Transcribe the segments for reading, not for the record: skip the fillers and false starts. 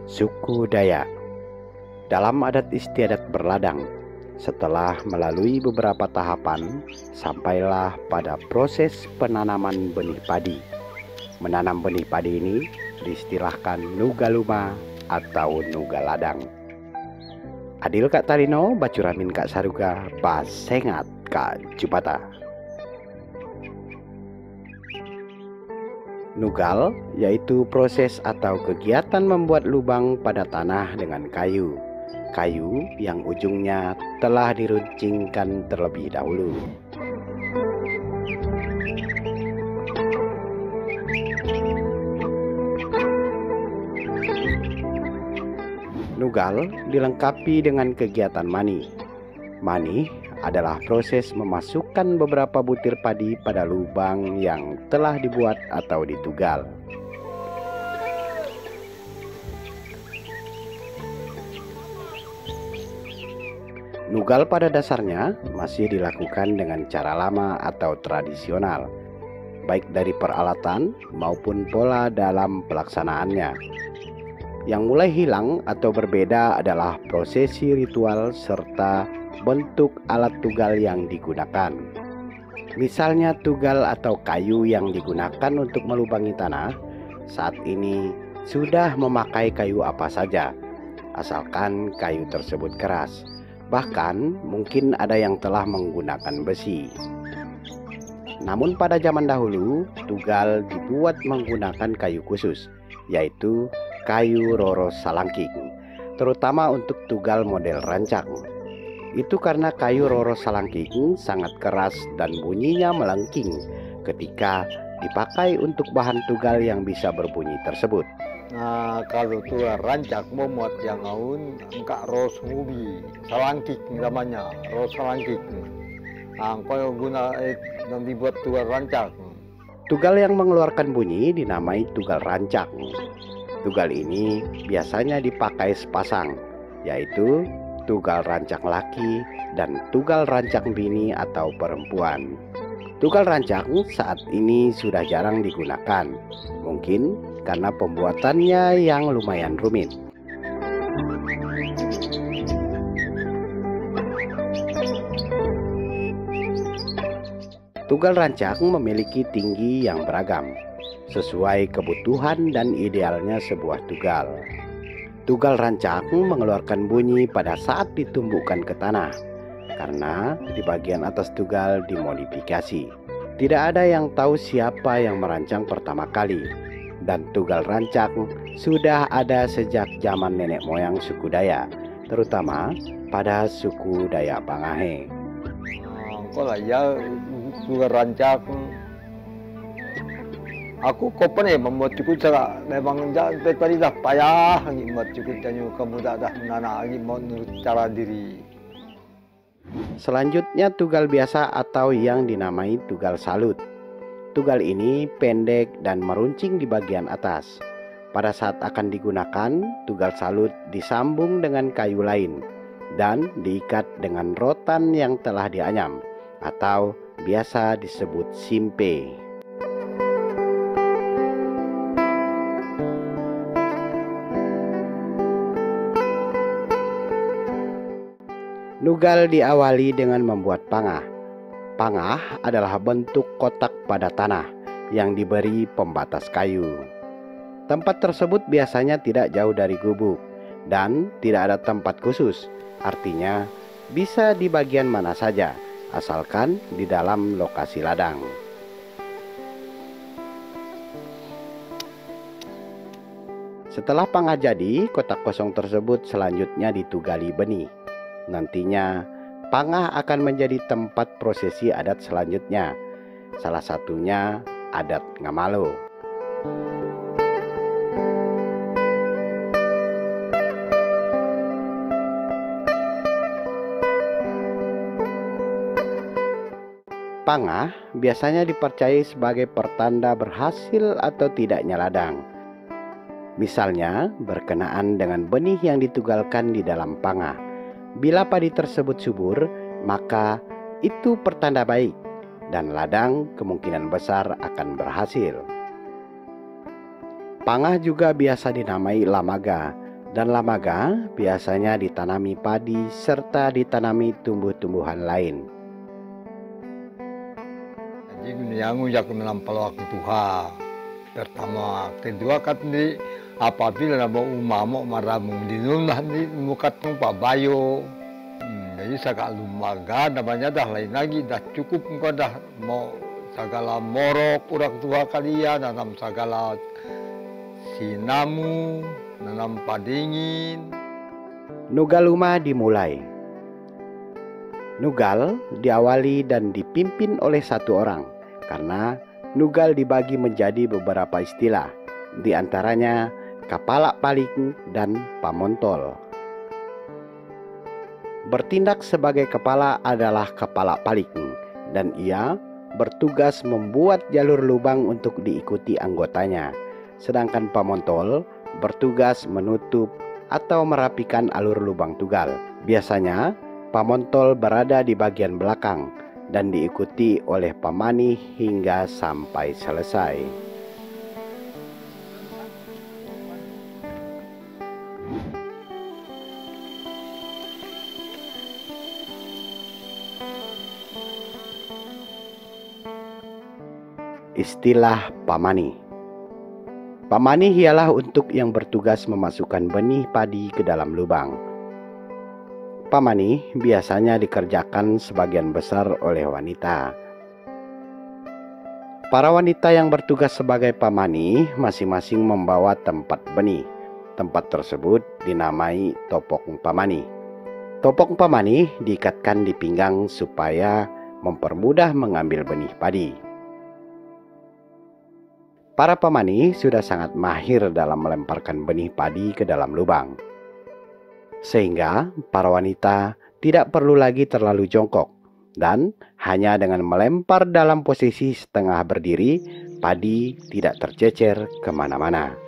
Suku Dayak. Dalam adat istiadat berladang, setelah melalui beberapa tahapan, sampailah pada proses penanaman benih padi. Menanam benih padi ini diistilahkan nugaluma atau nugaladang. Adil Kak Talino, bacuramin Kak Saruga, basengat Kak Jupata. Nugal yaitu proses atau kegiatan membuat lubang pada tanah dengan kayu. Kayu yang ujungnya telah diruncingkan terlebih dahulu. Nugal dilengkapi dengan kegiatan mani. Mani adalah proses memasukkan beberapa butir padi pada lubang yang telah dibuat atau ditugal. Nugal pada dasarnya masih dilakukan dengan cara lama atau tradisional, baik dari peralatan maupun pola dalam pelaksanaannya. Yang mulai hilang atau berbeda adalah prosesi ritual serta bentuk alat tugal yang digunakan. Misalnya tugal atau kayu yang digunakan untuk melubangi tanah, saat ini sudah memakai kayu apa saja, asalkan kayu tersebut keras. Bahkan mungkin ada yang telah menggunakan besi. Namun pada zaman dahulu, tugal dibuat menggunakan kayu khusus, yaitu kayu roro salangking, terutama untuk tugal model rancak. Itu karena kayu roro salangking sangat keras dan bunyinya melengking ketika dipakai untuk bahan tugal yang bisa berbunyi tersebut. Nah, kalau tugal rancak memuat yang aun angka ros ngubi salangking namanya ros salangking. Nah, kalau guna yang dibuat tugal rancak. Tugal yang mengeluarkan bunyi dinamai tugal rancak. Tugal ini biasanya dipakai sepasang, yaitu tugal rancak laki dan tugal rancak bini atau perempuan. Tugal rancak saat ini sudah jarang digunakan, mungkin karena pembuatannya yang lumayan rumit. Tugal rancak memiliki tinggi yang beragam, sesuai kebutuhan dan idealnya sebuah tugal. Tugal rancak mengeluarkan bunyi pada saat ditumbukkan ke tanah, karena di bagian atas tugal dimodifikasi. Tidak ada yang tahu siapa yang merancang pertama kali, dan tugal rancak sudah ada sejak zaman nenek moyang suku Dayak, terutama pada suku Dayak Bangahe. Kalau ya tugal rancak aku kopen membuat cukup cara memang tadi dah payah membuat cukup dan kamu dah menanam lagi mau menurut cara diri. Selanjutnya tugal biasa atau yang dinamai tugal salut. Tugal ini pendek dan meruncing di bagian atas. Pada saat akan digunakan, tugal salut disambung dengan kayu lain dan diikat dengan rotan yang telah dianyam atau biasa disebut simpe. Nugal diawali dengan membuat pangah. Pangah adalah bentuk kotak pada tanah yang diberi pembatas kayu. Tempat tersebut biasanya tidak jauh dari gubuk dan tidak ada tempat khusus. Artinya bisa di bagian mana saja, asalkan di dalam lokasi ladang. Setelah pangah jadi, kotak kosong tersebut selanjutnya ditugali benih. Nantinya pangah akan menjadi tempat prosesi adat selanjutnya, salah satunya adat Ngamalo. Pangah biasanya dipercayai sebagai pertanda berhasil atau tidaknya ladang. Misalnya berkenaan dengan benih yang ditugalkan di dalam pangah. Bila padi tersebut subur, maka itu pertanda baik dan ladang kemungkinan besar akan berhasil. Pangah juga biasa dinamai lamaga Dan lamaga biasanya ditanami padi serta ditanami tumbuh-tumbuhan lain. Jadi yang ujak menampal waktu Tuhan. Pertama, kedua kan di apabila nama umamo maramu di rumah di mukat tumpa bayo. Jadi segala lumaga namanya dah lain lagi, dah cukup engkau dah mau segala morok orang tua kalian, nanam segala sinamu, nanam padingin. Nugaluma dimulai. Nugal diawali dan dipimpin oleh satu orang, karena nugal dibagi menjadi beberapa istilah, di antaranya kepala paling dan pamontol. Bertindak sebagai kepala adalah kepala paling, dan ia bertugas membuat jalur lubang untuk diikuti anggotanya, sedangkan pamontol bertugas menutup atau merapikan alur lubang tugal. Biasanya pamontol berada di bagian belakang dan diikuti oleh pamani hingga sampai selesai. Istilah pamani. Pamani ialah untuk yang bertugas memasukkan benih padi ke dalam lubang. Pamani biasanya dikerjakan sebagian besar oleh wanita. Para wanita yang bertugas sebagai pamani masing-masing membawa tempat benih. Tempat tersebut dinamai topong pamani. Topong pamani diikatkan di pinggang supaya mempermudah mengambil benih padi. Para pamani sudah sangat mahir dalam melemparkan benih padi ke dalam lubang, sehingga para wanita tidak perlu lagi terlalu jongkok, dan hanya dengan melempar dalam posisi setengah berdiri, padi tidak tercecer kemana-mana.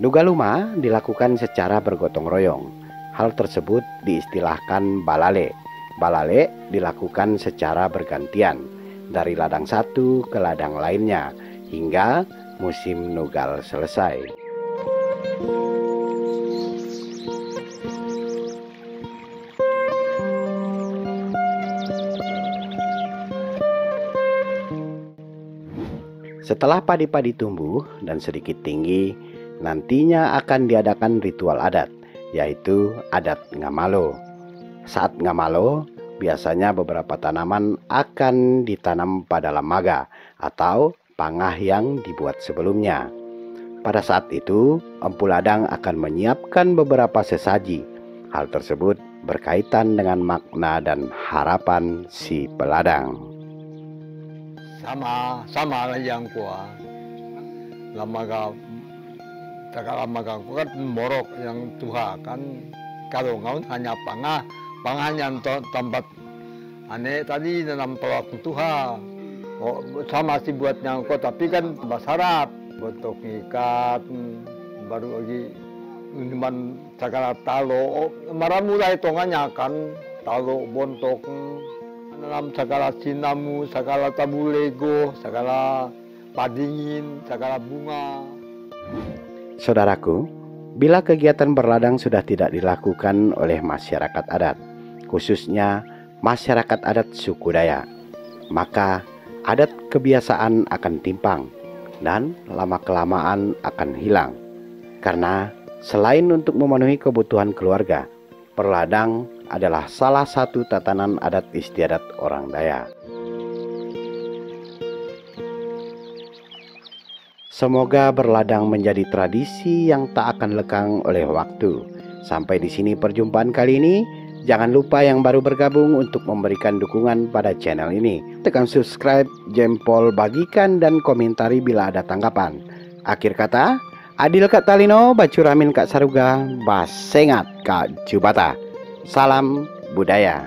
Nugaluma dilakukan secara bergotong royong. Hal tersebut diistilahkan balale. Balale dilakukan secara bergantian dari ladang satu ke ladang lainnya hingga musim nugal selesai. Setelah padi-padi tumbuh dan sedikit tinggi, nantinya akan diadakan ritual adat, yaitu adat ngamalo. Saat ngamalo, biasanya beberapa tanaman akan ditanam pada lamaga atau pangah yang dibuat sebelumnya. Pada saat itu, empu ladang akan menyiapkan beberapa sesaji. Hal tersebut berkaitan dengan makna dan harapan si peladang. Sama yang kuat. Lamaga kan morok yang Tuhan kan, kalau ngaun hanya pangah yang tempat aneh tadi dalam pelak Tuhan. Oh, sama sih buat nyangkut, tapi kan basarap bentuk ikat baru lagi minuman segala talo maramulai tongannya kan talo bontok dalam segala sinamu, segala tabulego, segala padingin, segala bunga. Saudaraku, bila kegiatan berladang sudah tidak dilakukan oleh masyarakat adat, khususnya masyarakat adat suku Dayak, maka adat kebiasaan akan timpang dan lama-kelamaan akan hilang. Karena selain untuk memenuhi kebutuhan keluarga, berladang adalah salah satu tatanan adat istiadat orang Dayak. Semoga berladang menjadi tradisi yang tak akan lekang oleh waktu. Sampai di sini perjumpaan kali ini. Jangan lupa yang baru bergabung untuk memberikan dukungan pada channel ini. Tekan subscribe, jempol, bagikan, dan komentari bila ada tanggapan. Akhir kata, adil Kak Talino, bacuramin Kak Saruga, basengat Kak Jubata. Salam budaya.